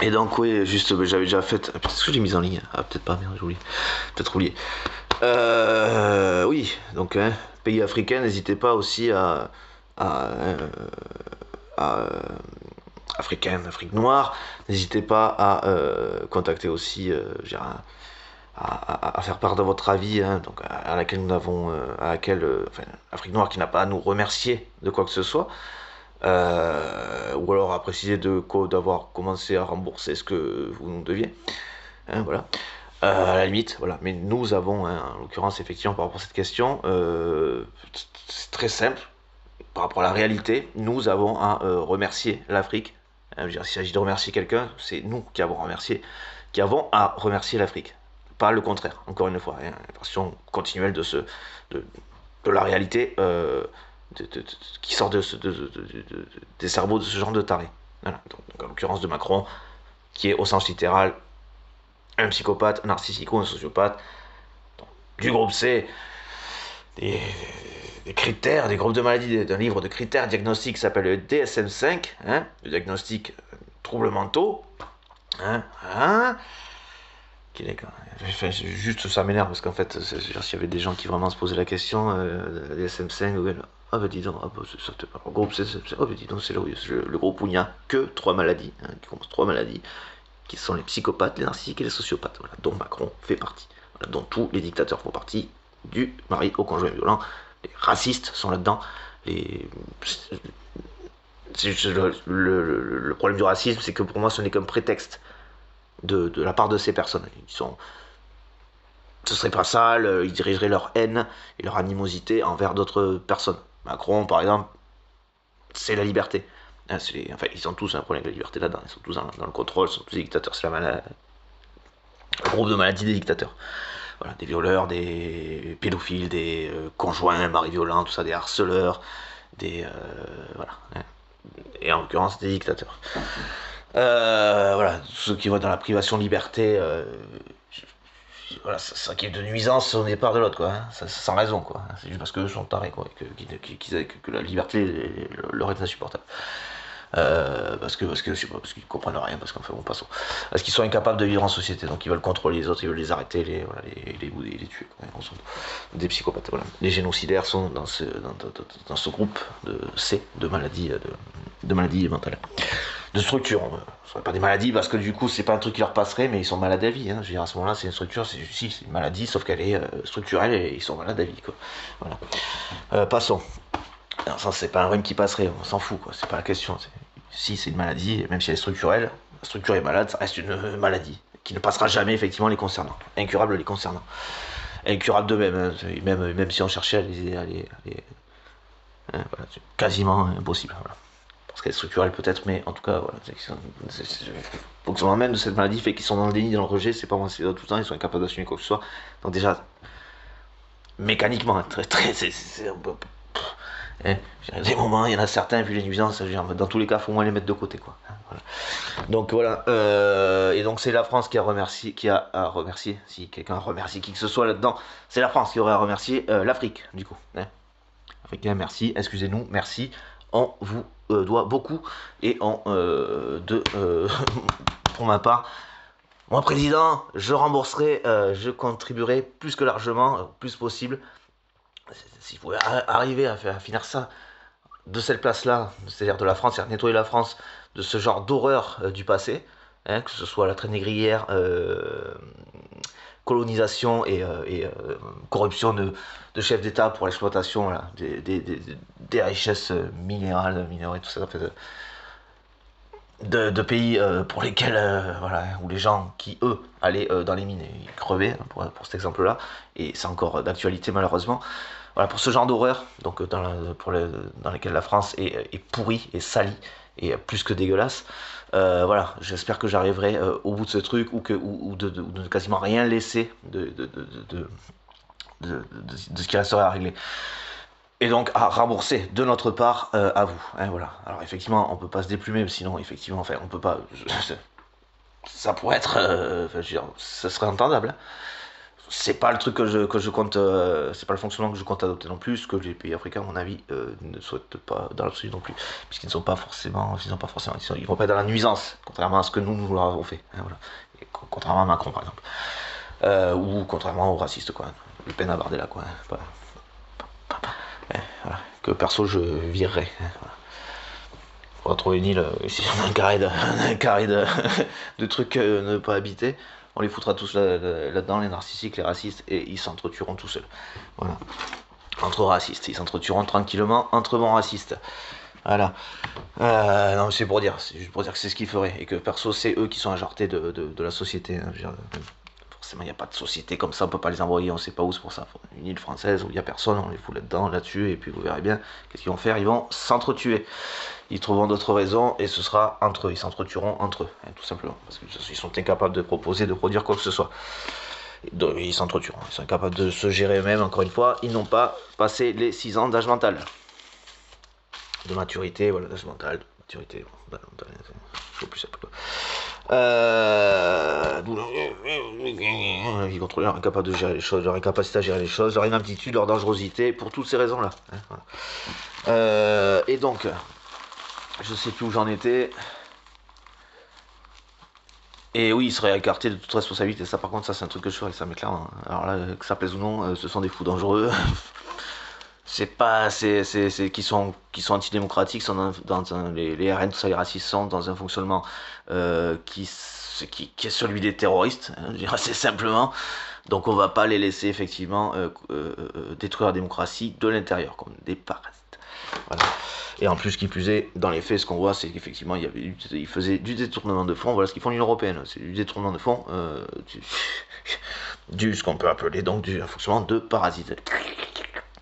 Et donc oui, juste, j'avais déjà fait. Est-ce que j'ai mis en ligne? Ah peut-être pas, merde, j'ai oublié. Peut-être oublié. Oui, donc pays africains, n'hésitez pas aussi à, euh, à, africaine, Afrique noire, n'hésitez pas à contacter aussi, je dirais, à faire part de votre avis, hein, donc à laquelle nous avons, à laquelle, enfin, Afrique noire qui n'a pas à nous remercier de quoi que ce soit, ou alors à préciser d'avoir commencé à rembourser ce que vous nous deviez, hein, voilà. À la limite, voilà. Mais nous avons, hein, en l'occurrence, effectivement, par rapport à cette question, c'est très simple. Par rapport à la réalité, nous avons à remercier l'Afrique. S'il s'agit de remercier quelqu'un, c'est nous qui avons à remercier l'Afrique. Pas le contraire, encore une fois. Hein, version continuelle de, de la réalité qui sort des cerveaux de ce genre de taré. Voilà. Donc, en l'occurrence de Macron, qui est au sens littéral un psychopathe, un narcissico, un sociopathe. Donc, du groupe C, des, des critères, des groupes de maladies, d'un livre de critères diagnostiques qui s'appelle le DSM-5, hein, le diagnostic troubles mentaux. Hein, hein, qui est, enfin, juste ça m'énerve parce qu'en fait, s'il y avait des gens qui vraiment se posaient la question, DSM-5, ouais, ah bah dis donc, ah bah, le groupe, oh bah dis donc, c'est là où le groupe où il n'y a que trois maladies, hein, qui commencent trois maladies, qui sont les psychopathes, les narcissiques et les sociopathes, voilà, dont Macron fait partie, voilà, dont tous les dictateurs font partie, du mari au conjoint violent, les racistes sont là-dedans, les... le problème du racisme, c'est que pour moi, ce n'est qu'un prétexte de la part de ces personnes. Ce serait pas ça, ils dirigeraient leur haine et leur animosité envers d'autres personnes. Macron, par exemple, c'est la liberté. Enfin, ils ont tous un problème avec la liberté là-dedans. Ils sont tous dans le contrôle, ils sont tous des dictateurs. C'est le groupe de maladies des dictateurs. Voilà, des violeurs, des pédophiles, des conjoints, maris violents, tout ça, des harceleurs, des voilà, hein. Et en l'occurrence des dictateurs. Voilà, ceux qui vont dans la privation de liberté, voilà, ça qui est de nuisance au départ de l'autre, quoi, hein, sans raison, quoi. C'est juste parce qu'eux sont tarés, quoi, que la liberté leur est insupportable. Je sais pas, parce qu'ils comprennent rien, parce qu'en fait, bon, passons. Parce qu'ils sont incapables de vivre en société, donc ils veulent contrôler les autres, ils veulent les arrêter, voilà, les tuer, quoi. Ils sont des psychopathes, voilà. Les génocidaires sont dans ce groupe de C, de maladies mentales. De structure, ce serait pas des maladies, parce que du coup, c'est pas un truc qui leur passerait, mais ils sont malades à vie, hein. Je veux dire, à ce moment-là, c'est une structure, c'est une maladie, sauf qu'elle est structurelle et ils sont malades à vie, quoi. Voilà. Passons. Non, ça, c'est pas un rhume qui passerait, on s'en fout, quoi. C'est pas la question. Si c'est une maladie, même si elle est structurelle, la structure est malade, ça reste une maladie qui ne passera jamais effectivement les concernant. Incurable les concernant. Incurable de même, hein. Même si on cherchait hein, voilà, c'est quasiment impossible. Voilà. Parce qu'elle est structurelle peut-être, mais en tout cas, voilà. Donc ce même de cette maladie fait qu'ils sont dans le déni, dans le rejet, c'est pas moi, c'est tout le temps, ils sont incapables d'assumer quoi que ce soit. Donc déjà, mécaniquement, hein, c'est un peu hein, des moments, il y en a certains, vu les nuisances, dans tous les cas, il faut au moins les mettre de côté, quoi. Voilà. Donc voilà, et donc c'est la France qui a à remercier, si quelqu'un a remercié qui que ce soit là-dedans, c'est la France qui aurait à remercier l'Afrique, du coup. Hein. Africain, merci, excusez-nous, merci, on vous doit beaucoup, et pour ma part, moi président, je rembourserai, je contribuerai plus que largement, plus possible, s'il pouvait arriver à finir ça de cette place-là, c'est-à-dire de la France, c'est-à-dire nettoyer la France de ce genre d'horreur du passé, hein, que ce soit la traîne négrière, colonisation et corruption de chefs d'État pour l'exploitation voilà, des richesses minérales, minerais, tout ça, en fait, de pays pour lesquels, voilà, où les gens qui, eux, allaient dans les mines et crevaient, hein, pour cet exemple-là, et c'est encore d'actualité malheureusement. Voilà, pour ce genre d'horreur, donc dans lesquelles la France est pourrie et salie et plus que dégueulasse. Voilà, j'espère que j'arriverai au bout de ce truc ou de quasiment rien laisser de ce qui resterait à régler. Et donc à rembourser de notre part à vous. Hein, voilà. Alors effectivement, on peut pas se déplumer, sinon effectivement, enfin, on peut pas. Ça pourrait être, enfin, je veux dire, ça serait entendable. Hein. c'est pas le truc que je compte, c'est pas le fonctionnement que je compte adopter non plus, ce que les pays africains, à mon avis, ne souhaitent pas dans l'absolu non plus, puisqu'ils ne sont pas forcément, ils vont pas être dans la nuisance, contrairement à ce que nous leur avons fait, hein, voilà. Et contrairement à Macron par exemple, ou contrairement aux racistes quoi, Le Pen à Bardella quoi, hein, voilà. Que perso je virerais, hein, voilà. On va trouver une île, ici on a un carré de trucs ne pas habiter. On les foutra tous là-dedans, les narcissiques, les racistes, et ils s'entretueront tout seuls. Voilà. Entre racistes, ils s'entretueront tranquillement entre bons racistes. Voilà. Non, c'est pour dire, c'est juste pour dire que c'est ce qu'ils feraient, et que perso, c'est eux qui sont injartés de la société. Hein, forcément, il n'y a pas de société comme ça, on peut pas les envoyer, on sait pas où, c'est pour ça. Une île française où il n'y a personne, on les fout là-dedans, là-dessus, et puis vous verrez bien, qu'est-ce qu'ils vont faire? Ils vont s'entretuer. Ils trouveront d'autres raisons, et ce sera entre eux, ils s'entretueront entre eux, hein, tout simplement. Parce qu'ils sont incapables de proposer, de produire quoi que ce soit. Ils s'entretueront, ils sont incapables de se gérer eux-mêmes, encore une fois, ils n'ont pas passé les 6 ans d'âge mental. De maturité, voilà, d'âge mental, de maturité, faut plus simple quoi. Ils contrôlent leur incapacité de gérer les choses, leur incapacité à gérer les choses, leur inaptitude, leur dangerosité, pour toutes ces raisons-là. Hein, voilà. Et donc, je sais plus où j'en étais. Et oui, ils seraient écartés de toute responsabilité. Ça, par contre, ça, c'est un truc que je ferais, ça, mais clairement. Alors là, que ça plaise ou non, ce sont des fous dangereux. C'est pas, c'est qui sont antidémocratiques, sont les RN, tout ça, les racistes sont dans un fonctionnement qui est celui des terroristes, hein, je dirais assez simplement. Donc on va pas les laisser effectivement détruire la démocratie de l'intérieur, comme des parasites. Voilà. Et en plus, qui plus est, dans les faits, ce qu'on voit, c'est qu'effectivement, ils faisaient du détournement de fonds. Voilà ce qu'ils font l'Union européenne, c'est du détournement de fonds, ce qu'on peut appeler donc du fonctionnement de parasites.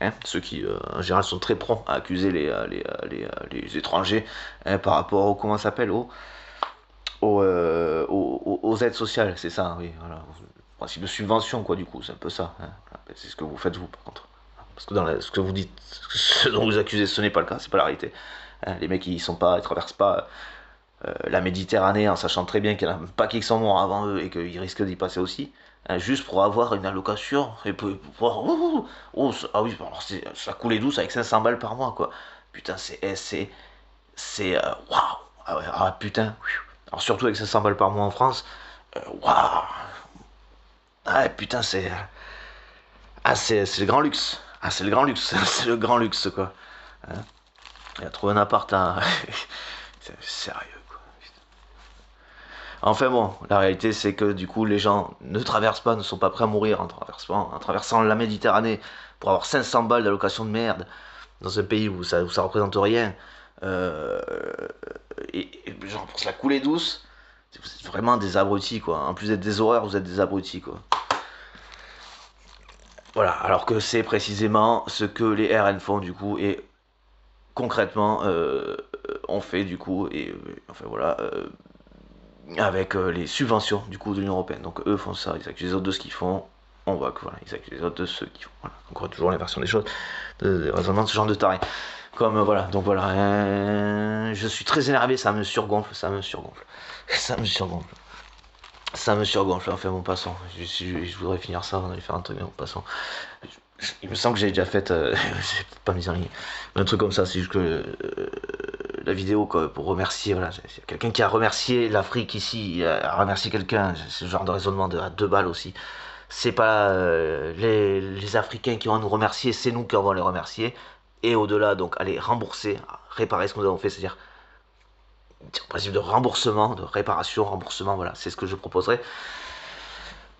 Hein, ceux qui, en général, sont très prompts à accuser les étrangers hein, par rapport au, comment ça s'appelle, aux aides sociales, c'est ça, oui, voilà. Le principe de subvention, quoi, du coup, c'est un peu ça. Hein. C'est ce que vous faites, vous, par contre. Parce que ce que vous dites, ce dont vous accusez, ce n'est pas le cas, c'est pas la réalité. Hein, les mecs, ils traversent pas la Méditerranée en sachant très bien qu'il y en a pas qui sont morts avant eux et qu'ils risquent d'y passer aussi. Hein, juste pour avoir une allocation et pour pouvoir. Ah oui, alors ça coulait douce avec 500 balles par mois, quoi. Putain, waouh! Ah ouais, ah putain. Alors surtout avec 500 balles par mois en France, waouh! Ah putain, c'est le grand luxe. Ah, c'est le grand luxe, c'est le grand luxe, quoi. Hein, il a trouvé un appart à. C'est sérieux, quoi. Enfin bon, la réalité c'est que du coup les gens ne traversent pas, ne sont pas prêts à mourir en traversant la Méditerranée pour avoir 500 balles d'allocation de merde dans un pays où ça représente rien. Euh, et les gens pensent la couler douce. Vous êtes vraiment des abrutis quoi. En plus d'être des horreurs, vous êtes des abrutis quoi. Voilà, alors que c'est précisément ce que les RN font du coup et concrètement on fait du coup et enfin voilà avec les subventions du coup de l'Union Européenne. Donc eux font ça, ils accusent les autres de ce qu'ils font, on voit que voilà, ils accusent les autres de ce qu'ils font. Voilà. Encore toujours l'inversion des choses, de raisonnement de ce genre de taré. Comme voilà, donc voilà, je suis très énervé, ça me surgonfle, ça me surgonfle, ça me surgonfle. Ça me surgonfle, enfin bon passant. Je voudrais finir ça, on allait faire un truc, mais bon passant. Il me semble que j'ai déjà fait, j'ai pas mis en ligne, un truc comme ça, c'est juste que la vidéo quoi, pour remercier, voilà, c'est quelqu'un qui a remercié l'Afrique ici, a remercié quelqu'un, c'est ce genre de raisonnement à 2 balles aussi. C'est pas les Africains qui vont nous remercier, c'est nous qui vont les remercier. Et au-delà, donc, aller rembourser, réparer ce que nous avons fait, c'est-à-dire un principe de remboursement, de réparation, remboursement, voilà, c'est ce que je proposerais.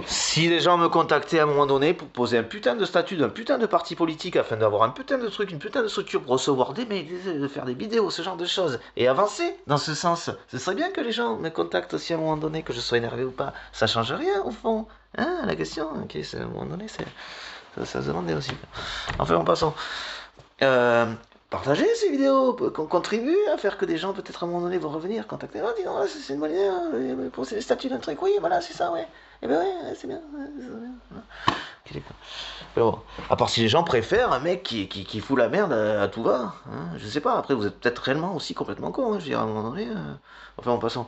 Si les gens me contactaient à un moment donné pour poser un putain de statut d'un putain de parti politique afin d'avoir un putain de truc, une putain de structure pour recevoir des mails, de faire des vidéos, ce genre de choses, et avancer dans ce sens, ce serait bien que les gens me contactent aussi à un moment donné, que je sois énervé ou pas. Ça change rien au fond. Hein, la question, ok, à un moment donné, ça se demandait aussi. Enfin, en passant. Partagez ces vidéos, qu'on contribue à faire que des gens, peut-être à un moment donné, vont revenir, contacter. Oh, dis donc, c'est une bonne idée, hein, pour les statuts d'un truc, oui, voilà, c'est ça, ouais. Eh ben ouais, c'est bien. Okay, mais bon, à part si les gens préfèrent un mec qui fout la merde à tout va, hein, je sais pas, après vous êtes peut-être réellement aussi complètement con, hein, je veux dire, à un moment donné, enfin en passant.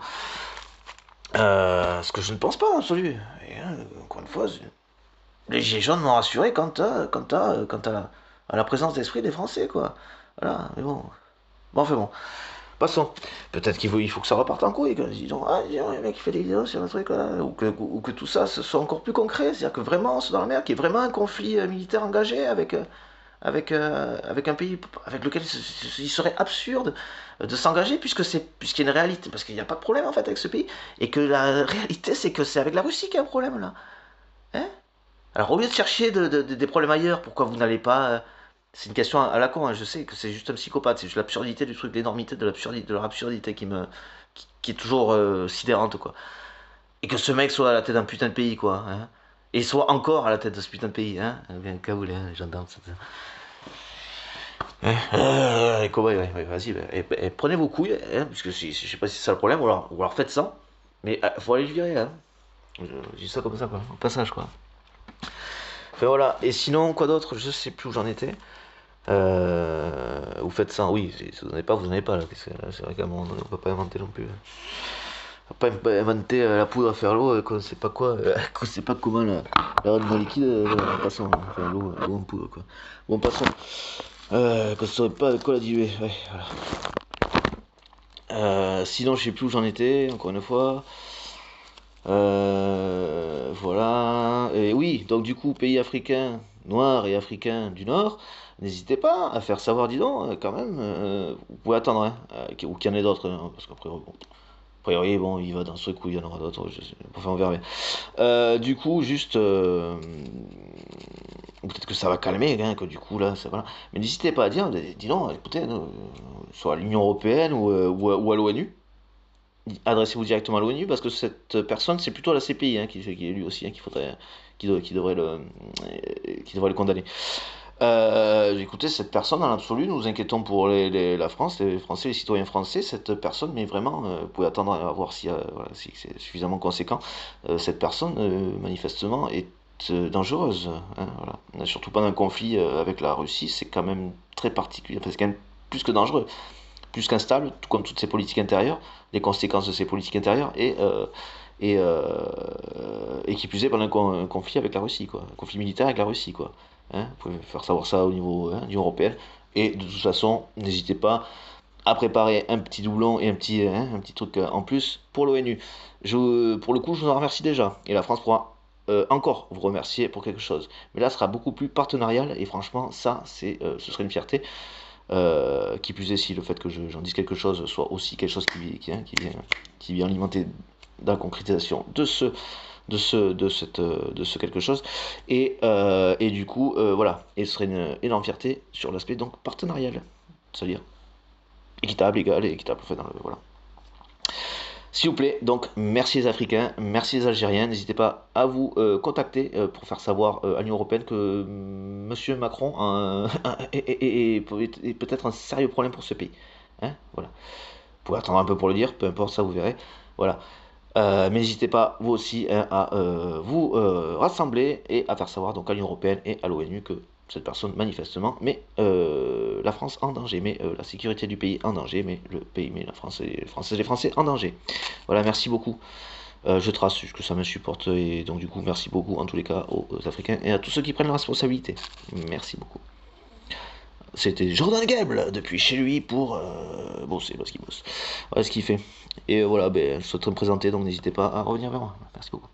Ce que je ne pense pas, en absolu. Et, encore une fois, les Gilets jaunes m'ont rassuré quant à la présence d'esprit des Français, quoi. Voilà, mais bon. Bon, enfin bon. Passons. Peut-être il faut que ça reparte en couille. Ils disent, ah, le mec qui fait des vidéos sur le truc, là. Ou que tout ça ce soit encore plus concret. C'est-à-dire que vraiment, c'est dans la mer, qu'il y ait vraiment un conflit militaire engagé avec un pays avec lequel il serait absurde de s'engager puisqu'il y a une réalité. Parce qu'il n'y a pas de problème, en fait, avec ce pays. Et que la réalité, c'est que c'est avec la Russie qu'il y a un problème, là. Hein? Alors, au lieu de chercher des problèmes ailleurs, pourquoi vous n'allez pas. C'est une question à la con, hein, je sais que c'est juste un psychopathe, c'est juste l'absurdité du truc, l'énormité de leur absurdité qui est toujours sidérante, quoi. Et que ce mec soit à la tête d'un putain de pays, quoi. Hein. Et soit encore à la tête de ce putain de pays, hein. Bien caboulé, hein, les gendarmes, ça. Hein, et ouais, ouais, vas-y, et prenez vos couilles, hein, puisque je sais pas si c'est ça le problème, ou alors faites ça, mais faut aller le virer, hein. Je dis ça comme ça, quoi, au passage, quoi. Enfin voilà, et sinon, quoi d'autre, je sais plus où j'en étais. Vous faites ça, oui, si vous n'en avez pas, vous n'en avez pas, là, parce que là, c'est vrai qu'à un moment donné, on peut pas inventer non plus. On peut pas inventer la poudre à faire l'eau, qu'on sait pas quoi, qu'on sait pas comment la rendre liquide, passons, enfin l'eau en poudre, quoi. Bon, passons. Qu'on saurait pas de quoi la diluer, ouais, voilà. Sinon, je sais plus où j'en étais, encore une fois. Voilà. Et oui, donc du coup, pays africains, noirs et africains du Nord, n'hésitez pas à faire savoir, dis donc, quand même, vous pouvez attendre, hein, ou qu'il y en ait d'autres, hein, parce qu'après, bon, a priori, bon, il va dans ce coup, il y en aura d'autres, enfin, on verra bien. Du coup, juste, ou peut-être que ça va calmer, hein, que du coup, là, ça va. Mais n'hésitez pas à dire, dis donc, écoutez, soit à l'Union Européenne ou à l'ONU, adressez-vous directement à l'ONU parce que cette personne, c'est plutôt la CPI qui est lui aussi, qui devrait le condamner. Écoutez, cette personne, dans l'absolu, nous nous inquiétons pour la France, les Français, les citoyens français. Cette personne, mais vraiment, vous pouvez attendre à voir voilà, si c'est suffisamment conséquent. Cette personne, manifestement, est dangereuse. Hein, voilà. Surtout pendant un conflit avec la Russie, c'est quand même très particulier. Enfin, c'est quand même plus que dangereux, plus qu'instable, tout comme toutes ces politiques intérieures, les conséquences de ces politiques intérieures, et qui plus est pendant un conflit avec la Russie, quoi. Un conflit militaire avec la Russie, quoi. Hein, vous pouvez faire savoir ça au niveau de l'Union européenne. Et de toute façon, n'hésitez pas à préparer un petit doublon et un petit truc en plus pour l'ONU. Pour le coup, je vous en remercie déjà. Et la France pourra encore vous remercier pour quelque chose. Mais là, ce sera beaucoup plus partenarial. Et franchement, ça, ce serait une fierté. Qui plus est, si le fait que j'en dise quelque chose soit aussi quelque chose qui vient alimenter dans la concrétisation de ce quelque chose. Et du coup, voilà. Et ce serait une énorme fierté sur l'aspect donc partenarial. C'est-à-dire équitable, égal et équitable. Enfin, voilà. S'il vous plaît, donc merci les Africains, merci les Algériens. N'hésitez pas à vous contacter pour faire savoir à l'Union Européenne que Monsieur Macron est peut-être un sérieux problème pour ce pays. Hein, voilà. Vous pouvez attendre un peu pour le dire, peu importe, ça vous verrez. Voilà. Mais n'hésitez pas, vous aussi, hein, à vous rassembler et à faire savoir donc à l'Union Européenne et à l'ONU que cette personne, manifestement, met la France en danger, met la sécurité du pays en danger, mais le pays, met la France et les Français en danger. Voilà, merci beaucoup. Je trace que ça me supporte, et donc du coup, merci beaucoup en tous les cas aux Africains et à tous ceux qui prennent la responsabilité. Merci beaucoup. C'était Jordan Gable depuis chez lui pour bosser parce qu'il bosse. Voilà ce qu'il fait. Et voilà, je souhaiterais me présenter, donc n'hésitez pas à revenir vers moi. Merci beaucoup.